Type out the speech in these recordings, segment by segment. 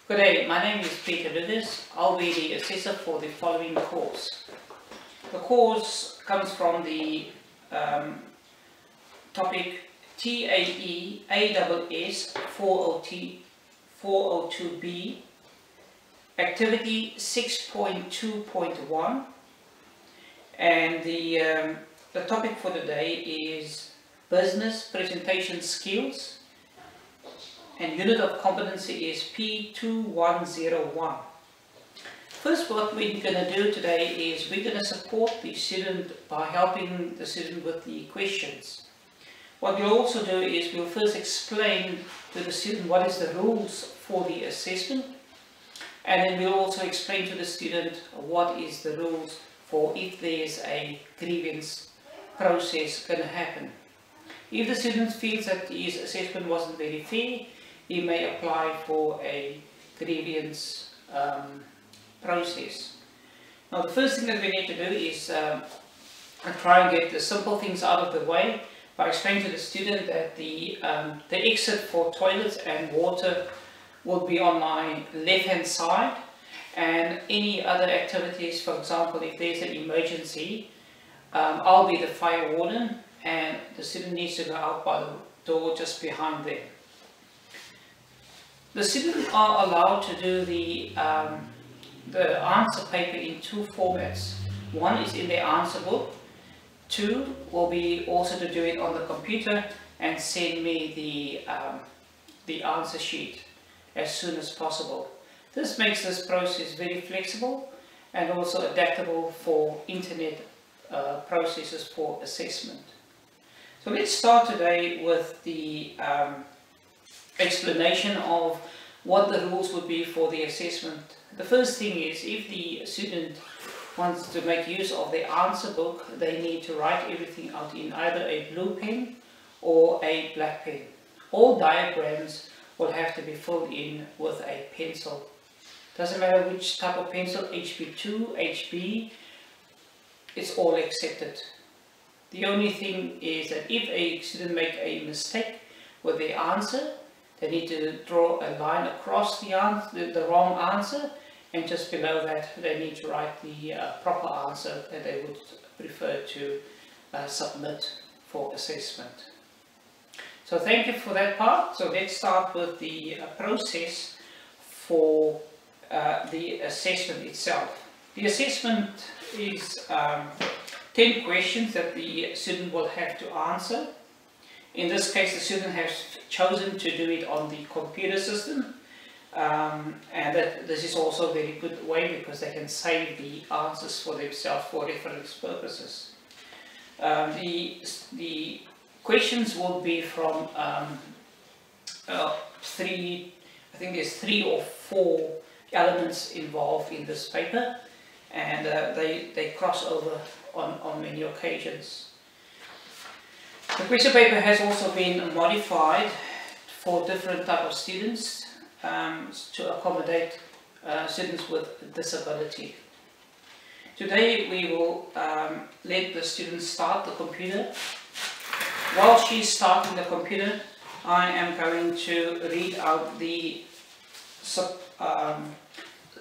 Good day, my name is Peter Lucas. I'll be the assessor for the following course. The course comes from the topic TAEASS402B, activity 6.2.1, and the topic for today is business presentation skills, and unit of competency is P2101. First, what we're going to do today is we're going to support the student by helping the student with the questions. What we'll also do is we'll first explain to the student what is the rules for the assessment, and then we'll also explain to the student what is the rules for if there's a grievance process going to happen. If the student feels that his assessment wasn't very fair, he may apply for a grievance process. Now, the first thing that we need to do is try and get the simple things out of the way by explaining to the student that the exit for toilets and water will be on my left hand side, and any other activities, for example, if there's an emergency, I'll be the fire warden and the student needs to go out by the door just behind them. The students are allowed to do the answer paper in two formats. One is in their answer book. Two will be also to do it on the computer and send me the answer sheet as soon as possible. This makes this process very flexible and also adaptable for internet processes for assessment. So let's start today with the explanation of what the rules would be for the assessment. The first thing is, if the student wants to make use of the answer book, they need to write everything out in either a blue pen or a black pen. All diagrams will have to be filled in with a pencil. Doesn't matter which type of pencil, HB2, HB, it's all accepted. The only thing is that if a student make a mistake with the answer, they need to draw a line across the wrong answer, and just below that they need to write the proper answer that they would prefer to submit for assessment. So thank you for that part. So let's start with the process for the assessment itself. The assessment is 10 questions that the student will have to answer. In this case, the student has chosen to do it on the computer system, and this is also a very good way because they can save the answers for themselves for reference purposes. The questions will be from I think there's 3 or 4 elements involved in this paper, and they cross over on many occasions. The question paper has also been modified for different types of students to accommodate students with disability. Today we will let the student start the computer. While she's starting the computer, I am going to read out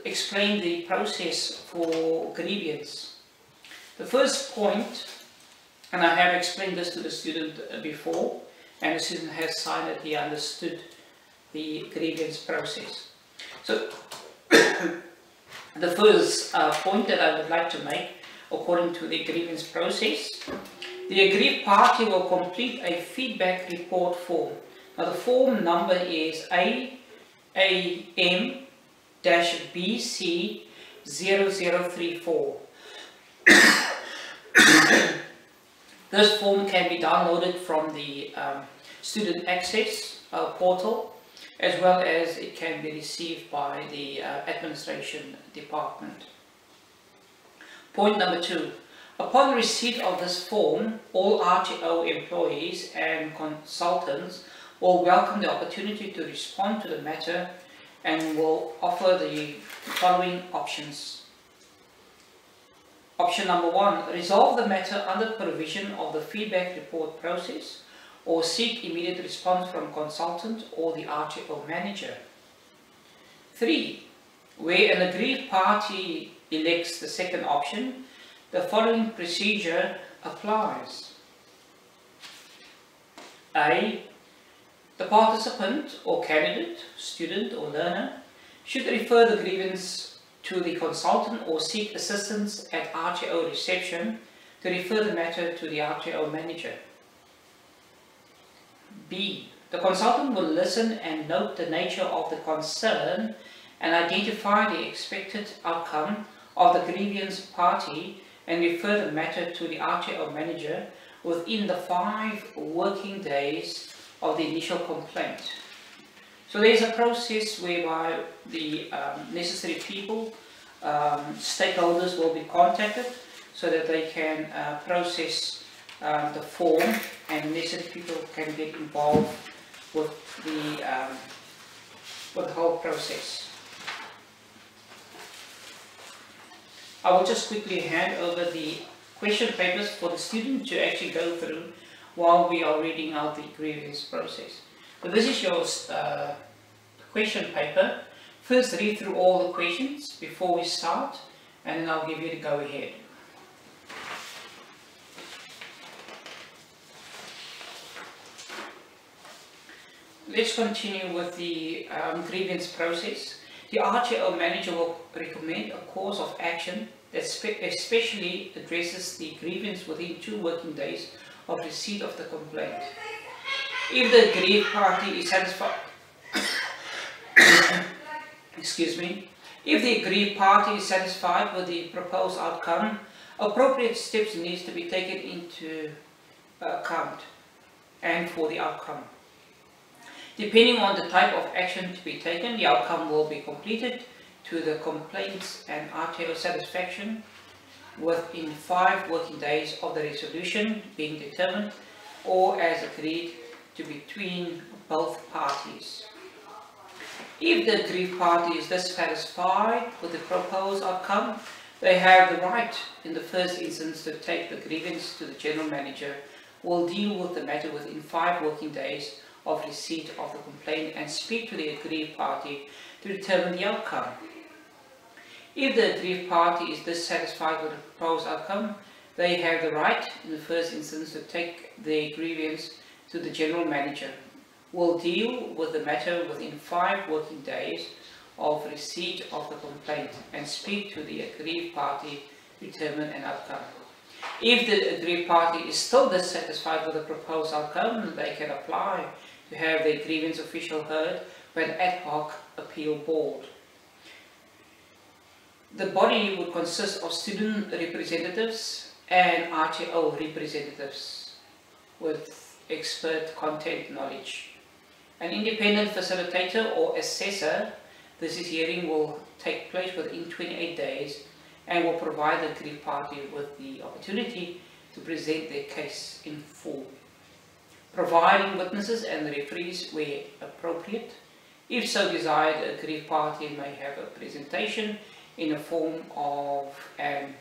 explain the process for grievance. The first point, and I have explained this to the student before, and the student has signed that he understood the grievance process. So the first point that I would like to make, according to the grievance process, the aggrieved party will complete a feedback report form. Now the form number is AAM-BC0034. This form can be downloaded from the student access portal, as well as it can be received by the administration department. Point number 2. Upon receipt of this form, all RTO employees and consultants will welcome the opportunity to respond to the matter and will offer the following options. Option number 1, resolve the matter under provision of the feedback report process or seek immediate response from consultant or the RTO manager. 3. Where an aggrieved party elects the second option, the following procedure applies. A. The participant or candidate, student or learner, should refer the grievance to the consultant or seek assistance at RTO reception to refer the matter to the RTO manager. B. The consultant will listen and note the nature of the concern and identify the expected outcome of the grievance party and refer the matter to the RTO manager within the 5 working days of the initial complaint. So there is a process whereby the necessary people, stakeholders will be contacted so that they can process the form, and necessary people can get involved with the whole process. I will just quickly hand over the question papers for the student to actually go through while we are reading out the grievance process. So this is your question paper. First read through all the questions before we start, and then I'll give you the go ahead. Let's continue with the grievance process. The RTO manager will recommend a course of action that especially addresses the grievance within 2 working days of receipt of the complaint. If the aggrieved party is satisfied, excuse me, if the aggrieved party is satisfied with the proposed outcome, appropriate steps need to be taken into account and for the outcome. Depending on the type of action to be taken, the outcome will be completed to the complaints and RTO satisfaction within 5 working days of the resolution being determined or as agreed to between both parties. If the aggrieved party is dissatisfied with the proposed outcome, they have the right in the first instance to take the grievance to the general manager, who will deal with the matter within 5 working days of receipt of the complaint and speak to the aggrieved party to determine the outcome. If the aggrieved party is dissatisfied with the proposed outcome, they have the right in the first instance to take their grievance to the general manager, who will deal with the matter within 5 working days of receipt of the complaint and speak to the aggrieved party to determine an outcome. If the aggrieved party is still dissatisfied with the proposed outcome, they can apply to have their grievance official heard by an ad hoc appeal board. The body would consist of student representatives and RTO representatives with expert content knowledge. An independent facilitator or assessor, this hearing will take place within 28 days and will provide the aggrieved party with the opportunity to present their case in full, providing witnesses and referees where appropriate. If so desired, the aggrieved party may have a presentation in the form of an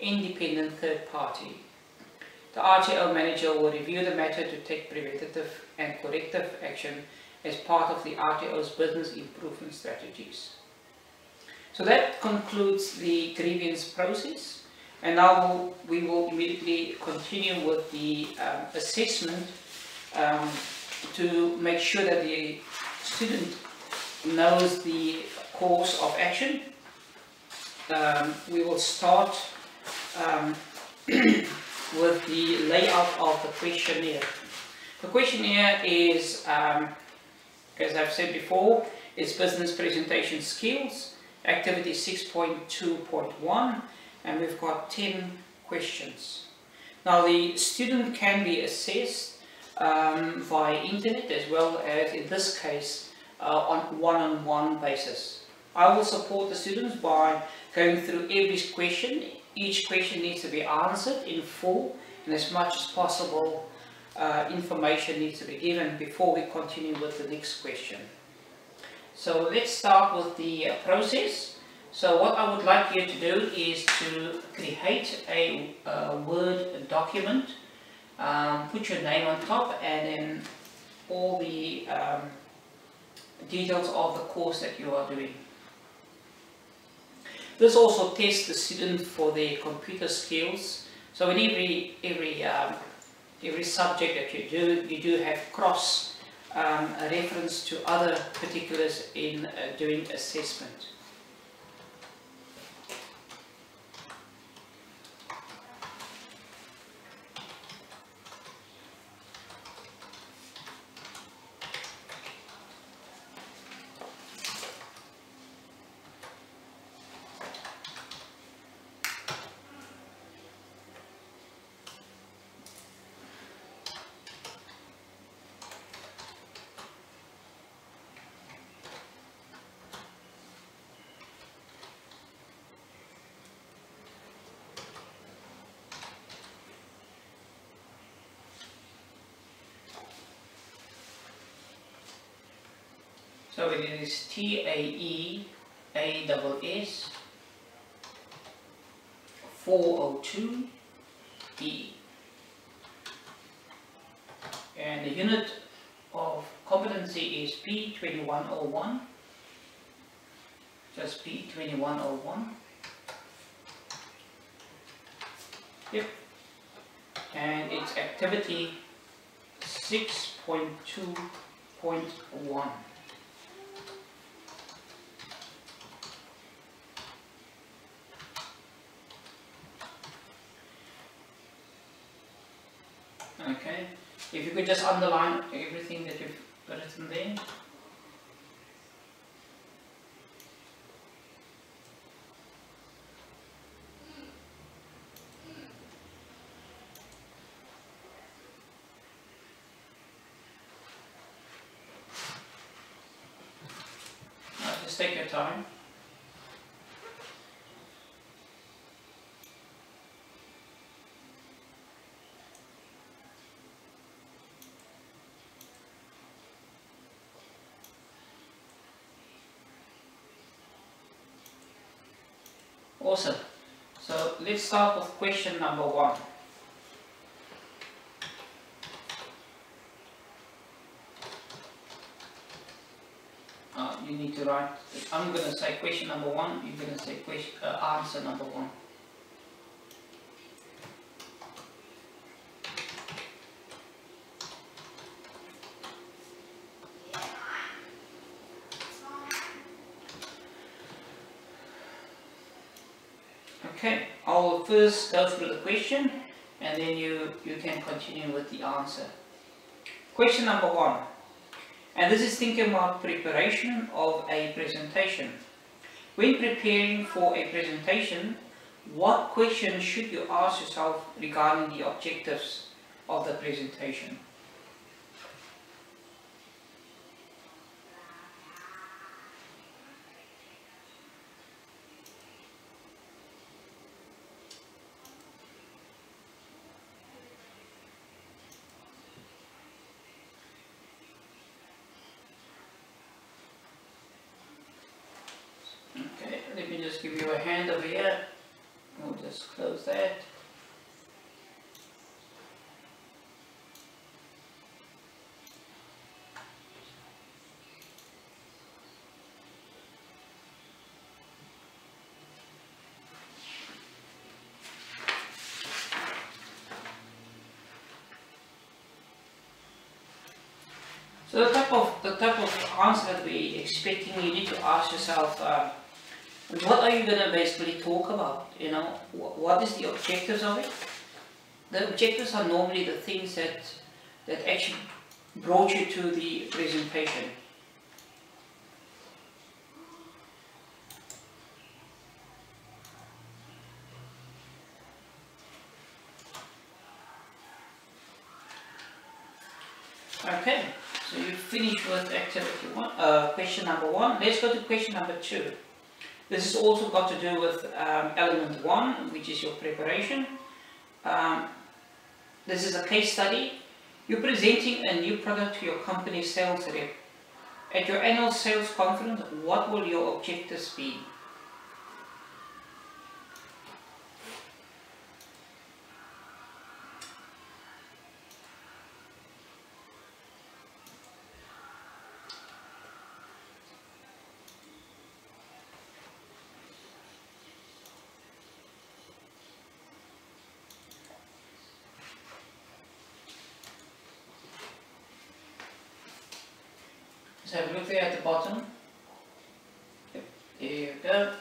independent third party. The RTO manager will review the matter to take preventative and corrective action as part of the RTO's business improvement strategies. So that concludes the grievance process, and now we will immediately continue with the assessment to make sure that the student knows the course of action. We will start with the layout of the questionnaire. The questionnaire is, as I've said before, is business presentation skills, activity 6.2.1, and we've got 10 questions. Now the student can be assessed via internet as well as, in this case, on one-on-one basis. I will support the students by going through every question. Each question needs to be answered in full, and as much as possible information needs to be given before we continue with the next question. So let's start with the process. So what I would like you to do is to create a Word document, put your name on top, and then all the details of the course that you are doing. This also tests the student for their computer skills. So in every subject that you do have cross a reference to other particulars in doing assessment. So it is TAEASS 402B, and the unit of competency is P2101, just P2101. Yep, and it's activity 6.2.1. Okay, if you could just underline everything that you've written there. Just take your time. Awesome. So let's start with question number 1. You need to write, I'm going to say question number 1, you're going to say answer number 1. Okay, I'll first go through the question and then you can continue with the answer. Question number 1, and this is thinking about preparation of a presentation. When preparing for a presentation, what questions should you ask yourself regarding the objectives of the presentation? Okay, let me just give you a hand over here. We'll just close that. So the type of answer that we're expecting, you need to ask yourself, what are you going to basically talk about? You know, what is the objectives of it? The objectives are normally the things that actually brought you to the presentation. Okay, so you finished with activity 1, question number 1. Let's go to question number 2. This has also got to do with element 1, which is your preparation. This is a case study. You're presenting a new product to your company's sales rep. At your annual sales conference, what will your objectives be? Just have a look there at the bottom. Yep. There you go.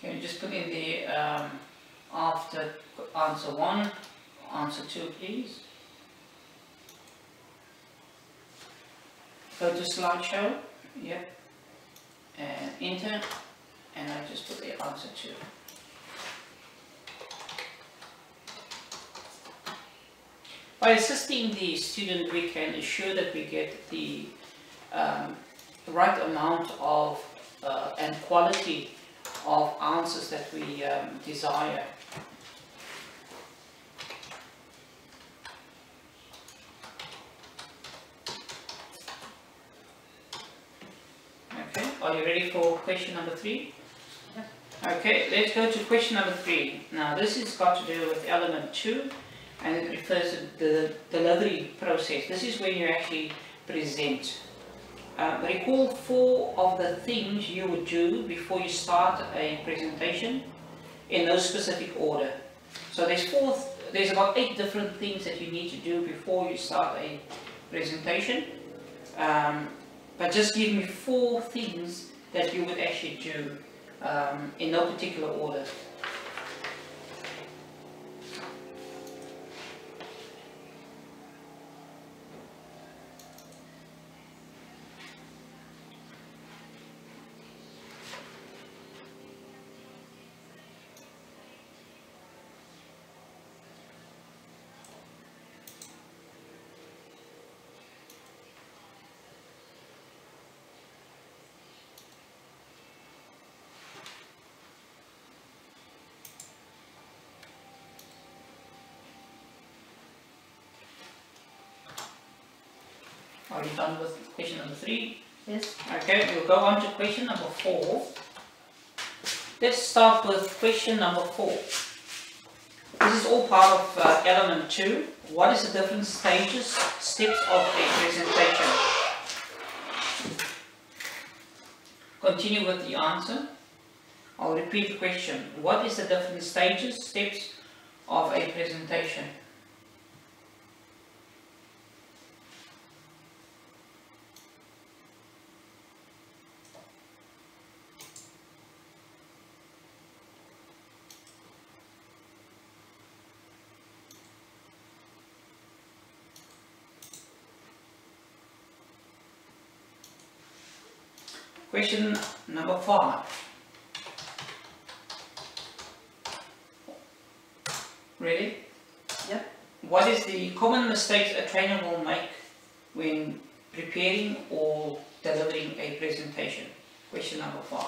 Can you just put in the after answer 1, answer 2 please. Go to slideshow, yep, and enter, and I just put the answer 2. By assisting the student, we can ensure that we get the right amount of and quality of answers that we desire. Okay, are you ready for question number 3? Yeah. Okay, let's go to question number 3. Now this has got to do with element 2, and it refers to the delivery process. This is when you actually present. Recall 4 of the things you would do before you start a presentation in no specific order. So there's about 8 different things that you need to do before you start a presentation. But just give me 4 things that you would actually do in no particular order. Are you done with question number 3? Yes. Okay, we'll go on to question number 4. Let's start with question number 4. This is all part of element 2. What is the different steps of a presentation? Continue with the answer. I'll repeat the question. What is the different steps of a presentation? Question number 5. Ready? Yep. What is the common mistakes a trainer will make when preparing or delivering a presentation? Question number 5.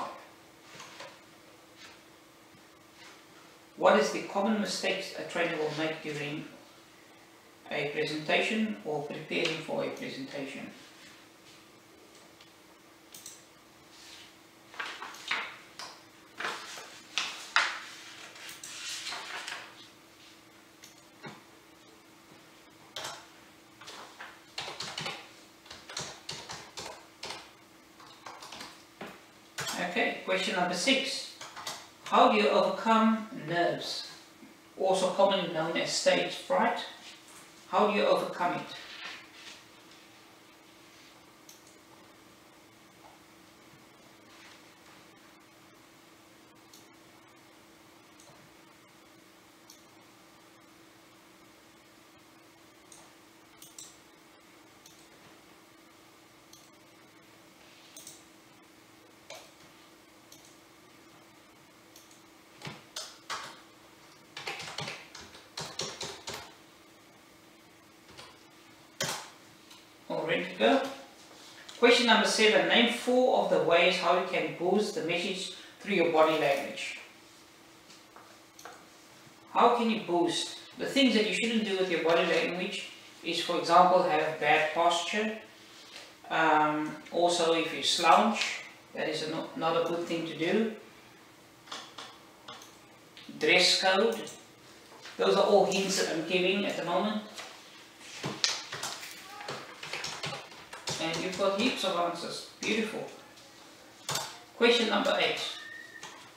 What is the common mistakes a trainer will make during a presentation or preparing for a presentation? Okay, question number 6. How do you overcome nerves, also commonly known as stage fright? How do you overcome it? All ready to go? Question number 7. Name 4 of the ways how you can boost the message through your body language. How can you boost? The things that you shouldn't do with your body language is, for example, have bad posture. Also, if you slouch, that is not a good thing to do. Dress code. Those are all hints that I'm giving at the moment. And you've got heaps of answers. Beautiful. Question number 8.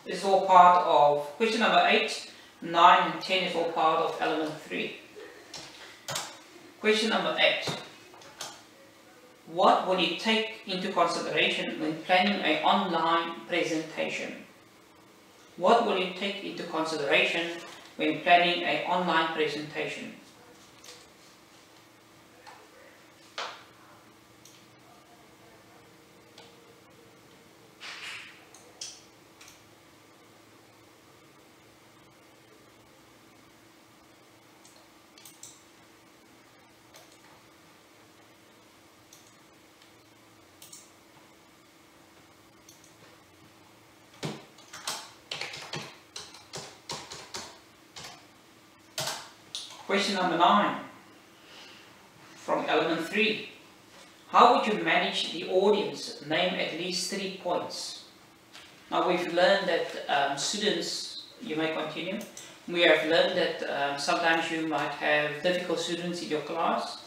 This is all part of question number 8, 9 and 10 is all part of element 3. Question number 8. What will you take into consideration when planning an online presentation? What will you take into consideration when planning an online presentation? Question number 9 from element 3. How would you manage the audience? Name at least 3 points. Now we've learned that students, you may continue, we have learned that sometimes you might have difficult students in your class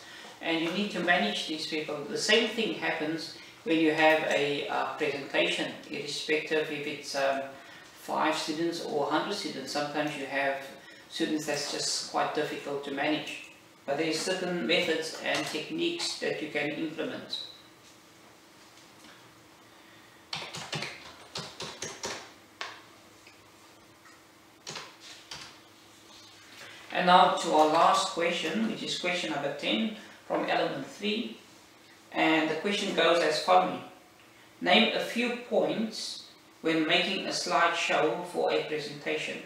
and you need to manage these people. The same thing happens when you have a presentation, irrespective if it's 5 students or 100 students. Sometimes you have students that's just quite difficult to manage, but there are certain methods and techniques that you can implement. And now to our last question, which is question number 10 from element 3, and the question goes as follows. Name a few points when making a slideshow for a presentation.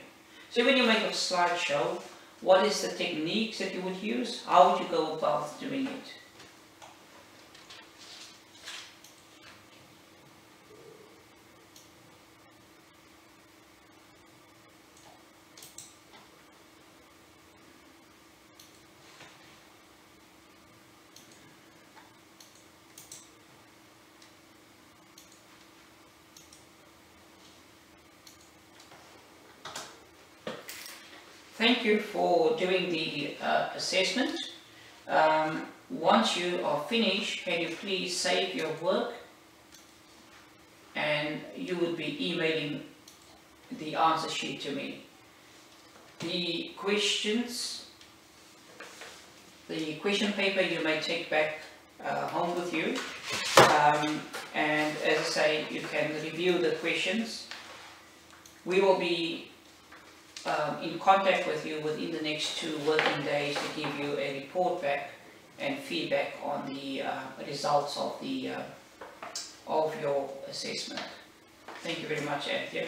So when you make a slideshow, what is the techniques that you would use? How would you go about doing it? Thank you for doing the assessment. Once you are finished, can you please save your work, and you would be emailing the answer sheet to me. The questions, the question paper you may take back home with you, and as I say, you can review the questions. We will be in contact with you within the next 2 working days to give you a report back and feedback on the results of the of your assessment. Thank you very much, Anthea.